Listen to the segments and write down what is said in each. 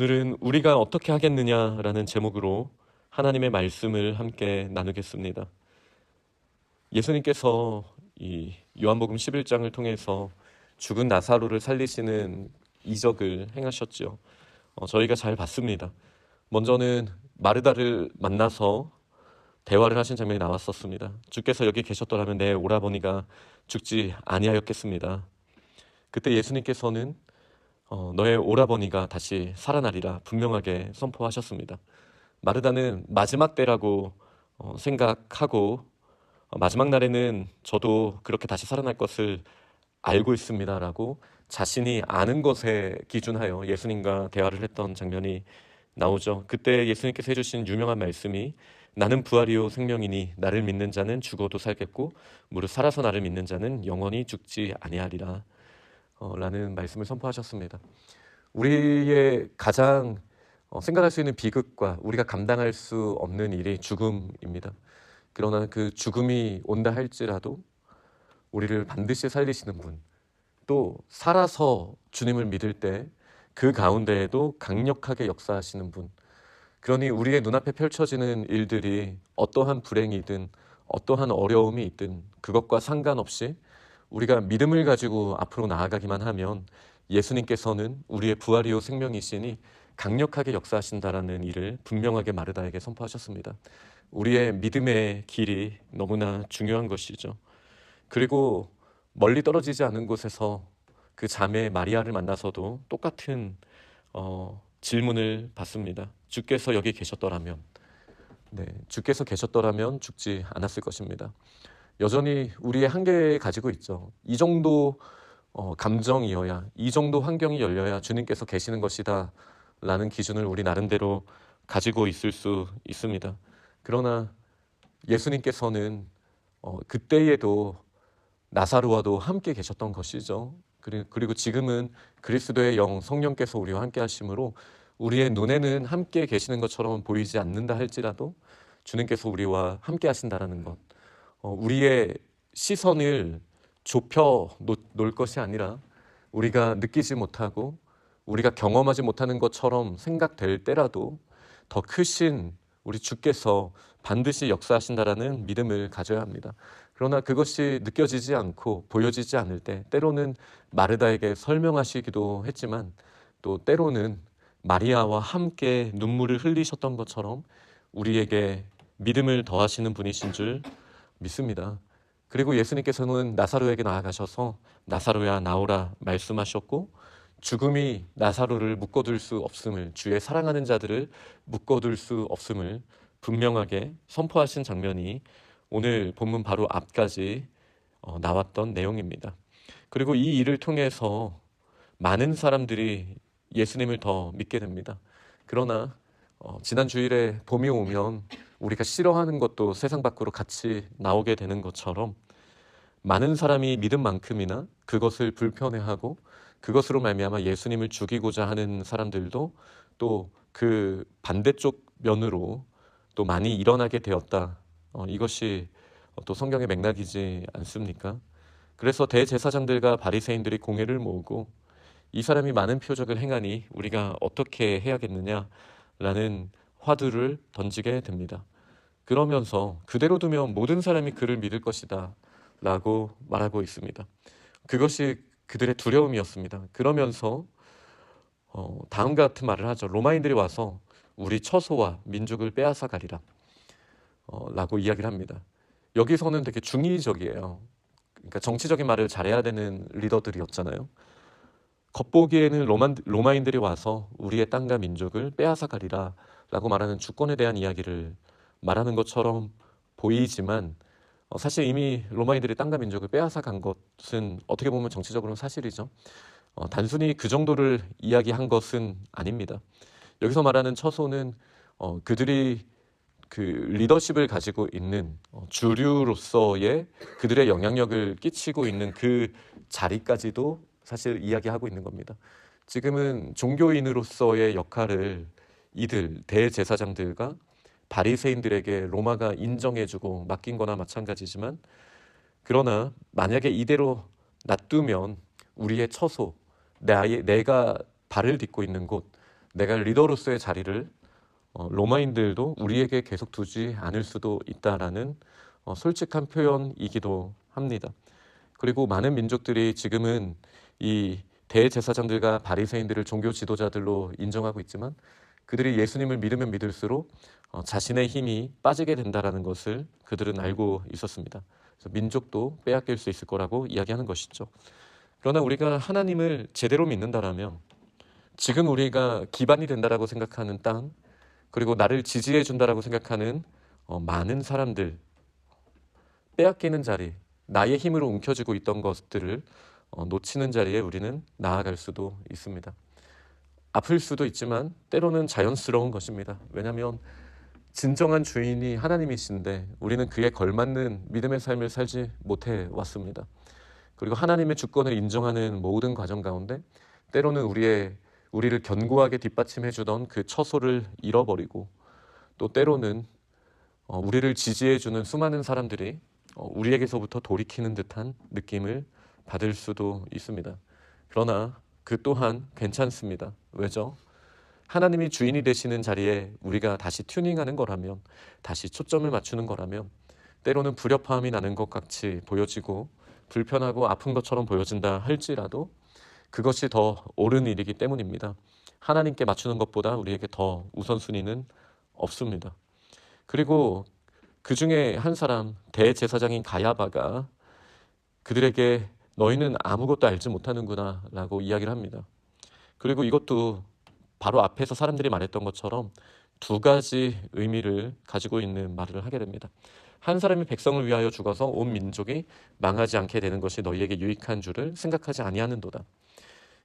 오늘은 우리가 어떻게 하겠느냐라는 제목으로 하나님의 말씀을 함께 나누겠습니다. 예수님께서 이 요한복음 11장을 통해서 죽은 나사로를 살리시는 이적을 행하셨죠. 저희가 잘 봤습니다. 먼저는 마르다를 만나서 대화를 하신 장면이 나왔었습니다. 주께서 여기 계셨더라면 내 오라버니가 죽지 아니하였겠습니다. 그때 예수님께서는 너의 오라버니가 다시 살아나리라 분명하게 선포하셨습니다. 마르다는 마지막 때라고 생각하고 마지막 날에는 저도 그렇게 다시 살아날 것을 알고 있습니다라고 자신이 아는 것에 기준하여 예수님과 대화를 했던 장면이 나오죠. 그때 예수님께서 해주신 유명한 말씀이 나는 부활이요 생명이니 나를 믿는 자는 죽어도 살겠고 무릇 살아서 나를 믿는 자는 영원히 죽지 아니하리라 라는 말씀을 선포하셨습니다. 우리의 가장 생각할 수 있는 비극과 우리가 감당할 수 없는 일이 죽음입니다. 그러나 그 죽음이 온다 할지라도 우리를 반드시 살리시는 분, 또 살아서 주님을 믿을 때 그 가운데에도 강력하게 역사하시는 분, 그러니 우리의 눈앞에 펼쳐지는 일들이 어떠한 불행이든 어떠한 어려움이 있든 그것과 상관없이 우리가 믿음을 가지고 앞으로 나아가기만 하면 예수님께서는 우리의 부활이요 생명이시니 강력하게 역사하신다라는 일을 분명하게 마르다에게 선포하셨습니다. 우리의 믿음의 길이 너무나 중요한 것이죠. 그리고 멀리 떨어지지 않은 곳에서 그 자매 마리아를 만나서도 똑같은 질문을 받습니다. 주께서 여기 계셨더라면, 주께서 계셨더라면 죽지 않았을 것입니다. 여전히 우리의 한계에 가지고 있죠. 이 정도 감정이어야, 이 정도 환경이 열려야 주님께서 계시는 것이다 라는 기준을 우리 나름대로 가지고 있을 수 있습니다. 그러나 예수님께서는 그때에도 나사로와도 함께 계셨던 것이죠. 그리고 지금은 그리스도의 영 성령께서 우리와 함께 하심으로 우리의 눈에는 함께 계시는 것처럼 보이지 않는다 할지라도 주님께서 우리와 함께 하신다라는 것, 우리의 시선을 좁혀 놓을 것이 아니라 우리가 느끼지 못하고 우리가 경험하지 못하는 것처럼 생각될 때라도 더 크신 우리 주께서 반드시 역사하신다라는 믿음을 가져야 합니다. 그러나 그것이 느껴지지 않고 보여지지 않을 때 때로는 마르다에게 설명하시기도 했지만 또 때로는 마리아와 함께 눈물을 흘리셨던 것처럼 우리에게 믿음을 더하시는 분이신 줄 믿습니다. 그리고 예수님께서는 나사로에게 나아가셔서 나사로야 나오라 말씀하셨고 죽음이 나사로를 묶어둘 수 없음을, 주의 사랑하는 자들을 묶어둘 수 없음을 분명하게 선포하신 장면이 오늘 본문 바로 앞까지 나왔던 내용입니다. 그리고 이 일을 통해서 많은 사람들이 예수님을 더 믿게 됩니다. 그러나 지난 주일에 봄이 오면 우리가 싫어하는 것도 세상 밖으로 같이 나오게 되는 것처럼 많은 사람이 믿은 만큼이나 그것을 불편해하고 그것으로 말미암아 예수님을 죽이고자 하는 사람들도 또 그 반대쪽 면으로 또 많이 일어나게 되었다. 이것이 또 성경의 맥락이지 않습니까? 그래서 대제사장들과 바리새인들이 공회를 모으고 이 사람이 많은 표적을 행하니 우리가 어떻게 해야겠느냐라는 화두를 던지게 됩니다. 그러면서 그대로 두면 모든 사람이 그를 믿을 것이다 라고 말하고 있습니다. 그것이 그들의 두려움이었습니다. 그러면서 다음과 같은 말을 하죠. 로마인들이 와서 우리 처소와 민족을 빼앗아 가리라 라고 이야기를 합니다. 여기서는 되게 중의적이에요. 그러니까 정치적인 말을 잘해야 되는 리더들이었잖아요. 겉보기에는 로마인들이 와서 우리의 땅과 민족을 빼앗아 가리라 라고 말하는 주권에 대한 이야기를 말하는 것처럼 보이지만 사실 이미 로마인들이 땅과 민족을 빼앗아 간 것은 어떻게 보면 정치적으로는 사실이죠. 단순히 그 정도를 이야기한 것은 아닙니다. 여기서 말하는 처소는 그들이 그 리더십을 가지고 있는 주류로서의 그들의 영향력을 끼치고 있는 그 자리까지도 사실 이야기하고 있는 겁니다. 지금은 종교인으로서의 역할을 이들 대제사장들과 바리새인들에게 로마가 인정해주고 맡긴 거나 마찬가지지만 그러나 만약에 이대로 놔두면 우리의 처소, 내가 발을 딛고 있는 곳, 내가 리더로서의 자리를 로마인들도 우리에게 계속 두지 않을 수도 있다라는 솔직한 표현이기도 합니다. 그리고 많은 민족들이 지금은 이 대제사장들과 바리새인들을 종교 지도자들로 인정하고 있지만 그들이 예수님을 믿으면 믿을수록 자신의 힘이 빠지게 된다라는 것을 그들은 알고 있었습니다. 그래서 민족도 빼앗길 수 있을 거라고 이야기하는 것이죠. 그러나 우리가 하나님을 제대로 믿는다라면 지금 우리가 기반이 된다라고 생각하는 땅, 그리고 나를 지지해 준다라고 생각하는 많은 사람들, 빼앗기는 자리, 나의 힘으로 움켜쥐고 있던 것들을 놓치는 자리에 우리는 나아갈 수도 있습니다. 아플 수도 있지만 때로는 자연스러운 것입니다. 왜냐하면 진정한 주인이 하나님이신데 우리는 그에 걸맞는 믿음의 삶을 살지 못해 왔습니다. 그리고 하나님의 주권을 인정하는 모든 과정 가운데 때로는 우리를 견고하게 뒷받침해 주던 그 처소를 잃어버리고 또 때로는 우리를 지지해 주는 수많은 사람들이 우리에게서부터 돌이키는 듯한 느낌을 받을 수도 있습니다. 그러나 그 또한 괜찮습니다. 왜죠? 하나님이 주인이 되시는 자리에 우리가 다시 튜닝하는 거라면, 다시 초점을 맞추는 거라면 때로는 불협화음이 나는 것 같이 보여지고 불편하고 아픈 것처럼 보여진다 할지라도 그것이 더 옳은 일이기 때문입니다. 하나님께 맞추는 것보다 우리에게 더 우선순위는 없습니다. 그리고 그 중에 한 사람, 대제사장인 가야바가 그들에게 너희는 아무것도 알지 못하는구나 라고 이야기를 합니다. 그리고 이것도 바로 앞에서 사람들이 말했던 것처럼 두 가지 의미를 가지고 있는 말을 하게 됩니다. 한 사람이 백성을 위하여 죽어서 온 민족이 망하지 않게 되는 것이 너희에게 유익한 줄을 생각하지 아니하는도다.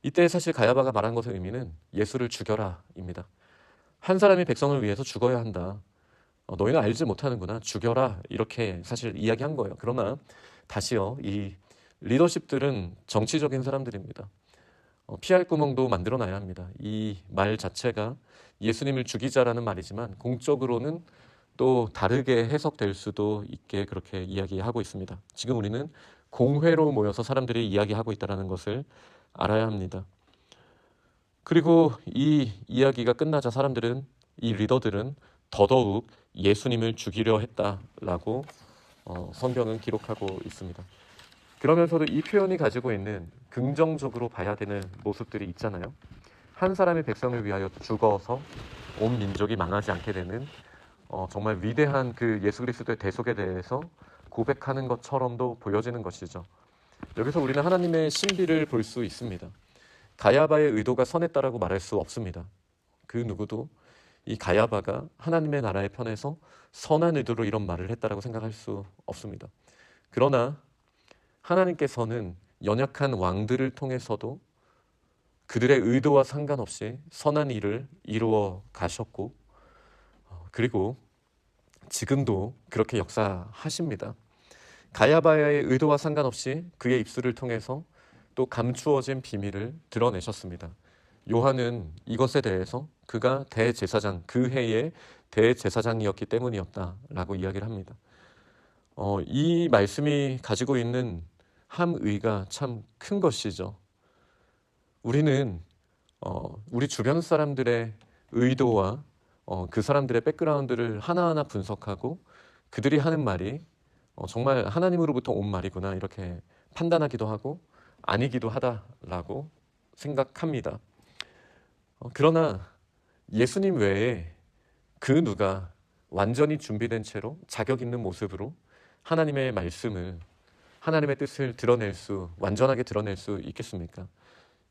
이때 사실 가야바가 말한 것의 의미는 예수를 죽여라입니다. 한 사람이 백성을 위해서 죽어야 한다. 너희는 알지 못하는구나. 죽여라. 이렇게 사실 이야기한 거예요. 그러나 다시요. 이 리더십들은 정치적인 사람들입니다. 피할 구멍도 만들어놔야 합니다. 이 말 자체가 예수님을 죽이자라는 말이지만 공적으로는 또 다르게 해석될 수도 있게 그렇게 이야기하고 있습니다. 지금 우리는 공회로 모여서 사람들이 이야기하고 있다는 것을 알아야 합니다. 그리고 이 이야기가 끝나자 이 리더들은 더더욱 예수님을 죽이려 했다라고 성경은 기록하고 있습니다. 그러면서도 이 표현이 가지고 있는 긍정적으로 봐야 되는 모습들이 있잖아요. 한 사람의 백성을 위하여 죽어서 온 민족이 망하지 않게 되는 정말 위대한 그 예수 그리스도의 대속에 대해서 고백하는 것처럼도 보여지는 것이죠. 여기서 우리는 하나님의 신비를 볼 수 있습니다. 가야바의 의도가 선했다라고 말할 수 없습니다. 그 누구도 이 가야바가 하나님의 나라의 편에서 선한 의도로 이런 말을 했다라고 생각할 수 없습니다. 그러나 하나님께서는 연약한 왕들을 통해서도 그들의 의도와 상관없이 선한 일을 이루어 가셨고 그리고 지금도 그렇게 역사하십니다. 가야바의 의도와 상관없이 그의 입술을 통해서 또 감추어진 비밀을 드러내셨습니다. 요한은 이것에 대해서 그가 대제사장, 그 해의 대제사장이었기 때문이었다라고 이야기를 합니다. 이 말씀이 가지고 있는 함의가 참 큰 것이죠. 우리는 우리 주변 사람들의 의도와 그 사람들의 백그라운드를 하나하나 분석하고 그들이 하는 말이 정말 하나님으로부터 온 말이구나 이렇게 판단하기도 하고 아니기도 하다라고 생각합니다. 그러나 예수님 외에 그 누가 완전히 준비된 채로 자격 있는 모습으로 하나님의 말씀을 하나님의 뜻을 완전하게 드러낼 수 있겠습니까?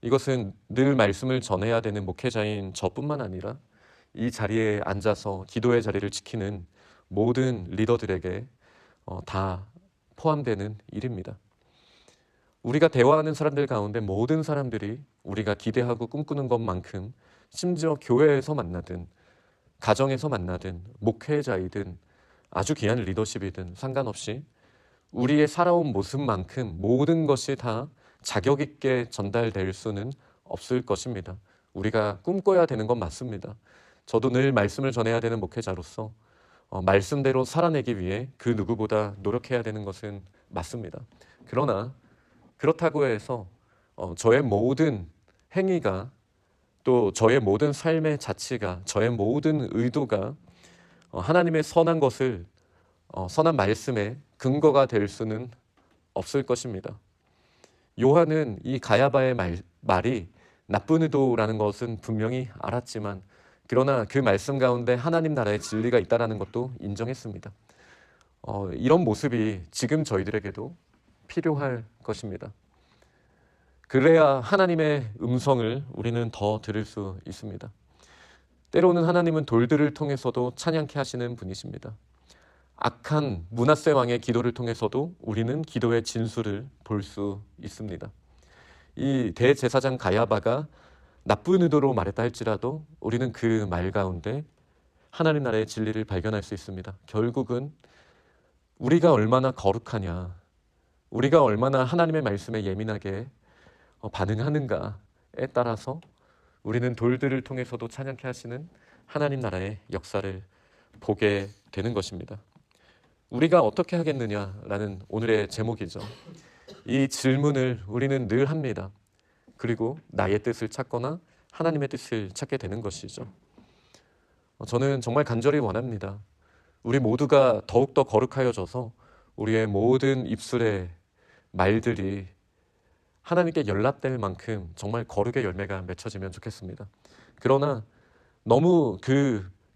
이것은 늘 말씀을 전해야 되는 목회자인 저뿐만 아니라 이 자리에 앉아서 기도의 자리를 지키는 모든 리더들에게 다 포함되는 일입니다. 우리가 대화하는 사람들 가운데 모든 사람들이 우리가 기대하고 꿈꾸는 것만큼 심지어 교회에서 만나든 가정에서 만나든 목회자이든 아주 귀한 리더십이든 상관없이 우리의 살아온 모습만큼 모든 것이 다 자격 있게 전달될 수는 없을 것입니다. 우리가 꿈꿔야 되는 건 맞습니다. 저도 늘 말씀을 전해야 되는 목회자로서 말씀대로 살아내기 위해 그 누구보다 노력해야 되는 것은 맞습니다. 그러나 그렇다고 해서 저의 모든 행위가 또 저의 모든 삶의 자치가, 저의 모든 의도가 하나님의 선한 것을 선한 말씀의 근거가 될 수는 없을 것입니다. 요한은 이 가야바의 말이 나쁜 의도라는 것은 분명히 알았지만, 그러나 그 말씀 가운데 하나님 나라의 진리가 있다는 것도 인정했습니다. 이런 모습이 지금 저희들에게도 필요할 것입니다. 그래야 하나님의 음성을 우리는 더 들을 수 있습니다. 때로는 하나님은 돌들을 통해서도 찬양케 하시는 분이십니다. 악한 므낫세 왕의 기도를 통해서도 우리는 기도의 진수를 볼 수 있습니다. 이 대제사장 가야바가 나쁜 의도로 말했다 할지라도 우리는 그 말 가운데 하나님 나라의 진리를 발견할 수 있습니다. 결국은 우리가 얼마나 거룩하냐, 우리가 얼마나 하나님의 말씀에 예민하게 반응하는가에 따라서 우리는 돌들을 통해서도 찬양케 하시는 하나님 나라의 역사를 보게 되는 것입니다. 우리가 어떻게 하겠느냐라는 오늘의 제목이죠. 이 질문을 우리는 늘 합니다. 그리고 나의 뜻을 찾거나 하나님의 뜻을 찾게 되는 것이죠. 저는 정말 간절히 원합니다. 우리 모두가 더욱더 거룩하여져서 우리의 모든 입술의 말들이 하나님께 연락될 만큼 정말 거룩의 열매가 맺혀지면 좋겠습니다. 그러나 너무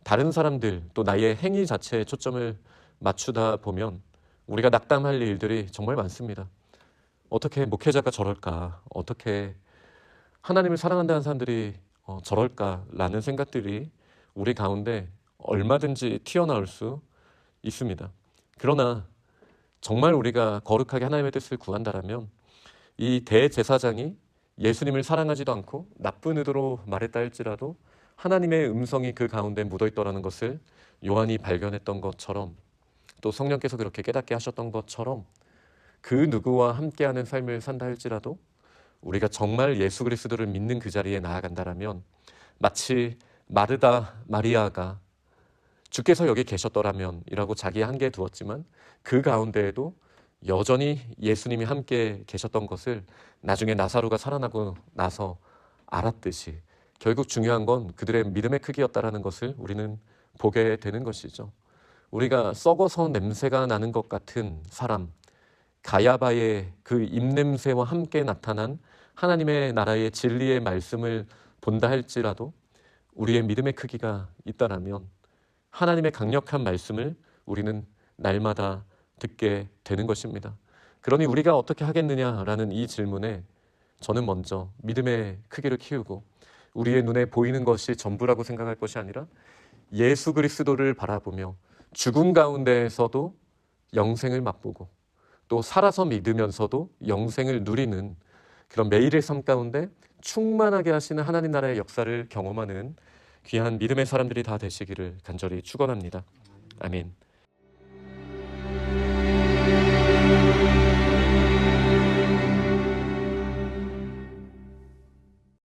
다른 사람들 또 나의 행위 자체에 초점을 맞추다 보면 우리가 낙담할 일들이 정말 많습니다. 어떻게 목회자가 저럴까? 어떻게 하나님을 사랑한다는 사람들이 저럴까라는 생각들이 우리 가운데 얼마든지 튀어나올 수 있습니다. 그러나 정말 우리가 거룩하게 하나님의 뜻을 구한다면 이 대제사장이 예수님을 사랑하지도 않고 나쁜 의도로 말했다 할지라도 하나님의 음성이 그 가운데 묻어있더라는 것을 요한이 발견했던 것처럼, 또 성령께서 그렇게 깨닫게 하셨던 것처럼 그 누구와 함께하는 삶을 산다 할지라도 우리가 정말 예수 그리스도를 믿는 그 자리에 나아간다라면 마치 마르다 마리아가 주께서 여기 계셨더라면 이라고 자기의 한계에 두었지만 그 가운데에도 여전히 예수님이 함께 계셨던 것을 나중에 나사로가 살아나고 나서 알았듯이 결국 중요한 건 그들의 믿음의 크기였다라는 것을 우리는 보게 되는 것이죠. 우리가 썩어서 냄새가 나는 것 같은 사람, 가야바의 그 입냄새와 함께 나타난 하나님의 나라의 진리의 말씀을 본다 할지라도 우리의 믿음의 크기가 있다라면 하나님의 강력한 말씀을 우리는 날마다 듣게 되는 것입니다. 그러니 우리가 어떻게 하겠느냐라는 이 질문에 저는 먼저 믿음의 크기를 키우고 우리의 눈에 보이는 것이 전부라고 생각할 것이 아니라 예수 그리스도를 바라보며 죽음 가운데에서도 영생을 맛보고 또 살아서 믿으면서도 영생을 누리는 그런 매일의 삶 가운데 충만하게 하시는 하나님 나라의 역사를 경험하는 귀한 믿음의 사람들이 다 되시기를 간절히 축원합니다. 아멘.